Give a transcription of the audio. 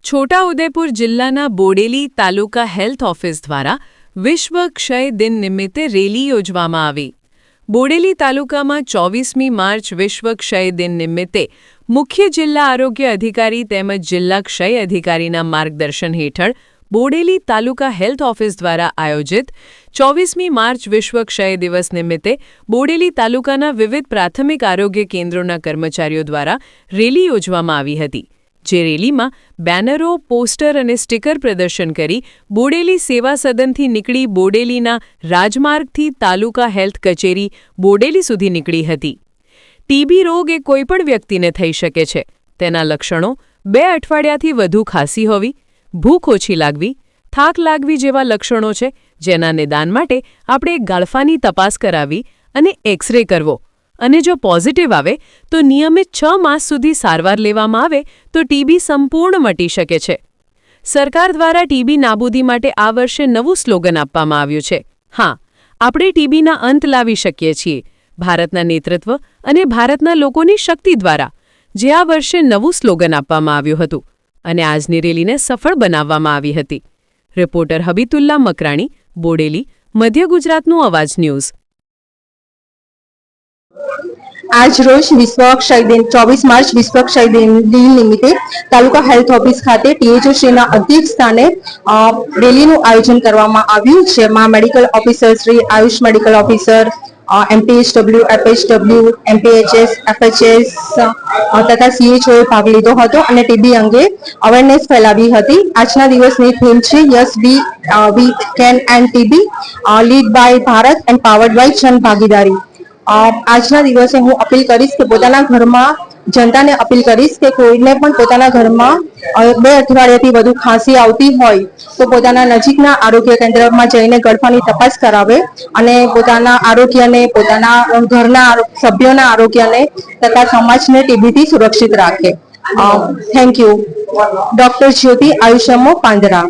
છોટાઉદેપુર જિલ્લાના બોડેલી તાલુકા health office દ્વારા વિશ્વ ક્ષય દિન નિમિત્તે રેલી યોજવામાં આવી। બોડેલી તાલુકામાં 24મી માર્ચ વિશ્વ ક્ષય દિન નિમિત્તે મુખ્ય જિલ્લા આરોગ્ય અધિકારી તેમજ જિલ્લા ક્ષય અધિકારીના માર્ગદર્શન હેઠળ બોડેલી તાલુકા હેલ્થ ઓફિસ દ્વારા આયોજિત 24મી માર્ચ વિશ્વ ક્ષય દિવસ નિમિત્તે બોડેલી તાલુકાના વિવિધ પ્રાથમિક આરોગ્ય કેન્દ્રોના કર્મચારીઓ દ્વારા રેલી યોજવામાં આવી હતી। જે રેલીમાં બેનરો, પોસ્ટર અને સ્ટીકર પ્રદર્શન કરી બોડેલી સેવા સદનથી નીકળી બોડેલીના રાજમાર્ગથી તાલુકા હેલ્થ કચેરી બોડેલી સુધી નીકળી હતી। ટીબી રોગ એ કોઈપણ વ્યક્તિને થઈ શકે છે। તેના લક્ષણો 2 અઠવાડિયાથી વધુ ખાંસી હોવી, ભૂખ ઓછી લાગવી, થાક લાગવી જેવા લક્ષણો છે, જેના નિદાન માટે આપણે ગાળફાની તપાસ કરાવી અને એક્સરે કરવો અને જો પોઝિટિવ આવે તો નિયમિત 6 માસ સુધી સારવાર લેવામાં આવે તો ટીબી સંપૂર્ણ મટી શકે છે। સરકાર દ્વારા ટીબી નાબૂદી માટે આ વર્ષે નવું સ્લોગન આપવામાં આવ્યું છે, હા, આપણે ટીબીના અંત લાવી શકીએ છીએ, ભારતના નેતૃત્વ અને ભારતના લોકોની શક્તિ દ્વારા, જે આ વર્ષે નવું સ્લોગન આપવામાં આવ્યું હતું અને આજની રેલીને સફળ બનાવવામાં આવી હતી। રિપોર્ટર હબીતુલ્લા મકરાણી, બોડેલી, મધ્ય ગુજરાતનું અવાજ ન્યૂઝ। आज रोज विश्व क्षय दिन 24 मार्च विश्व क्षय दिन निमित्ते तालुका हेल्थ ऑफिस खाते टीएचओ श्रीना अध्यक्ष स्थाने रेलीનું आयोजन કરવામાં આવ્યું છે। માં medical officer Shri, Ayush medical officer, MPHW, FHW, MPHS, FHS તથા સીએચઓએ ભાગ લીધો હતો અને ટીબી અંગે અવેરનેસ ફેલાવી હતી। આજના દિવસની થીમ છે yes we can end TB, lead by Bharat and powered by જન ભાગીદારી। આજના દિવસે હું અપીલ કરીશ કે પોતાના ઘરમાં જનતાને અપીલ કરીશ કે કોઈને પણ પોતાના ઘરમાં 2 અઠવાડિયાથી વધુ ખાંસી આવતી હોય તો પોતાના નજીકના આરોગ્ય કેન્દ્રમાં જઈને ગળફાની તપાસ કરાવે અને પોતાના આરોગ્યને, પોતાના ઘરના સભ્યોના આરોગ્યને તથા સમાજને ટીબીથી સુરક્ષિત રાખે। Thank you. ડોક્ટર જ્યોતિ, આયુષ્યમો, પાંદરા।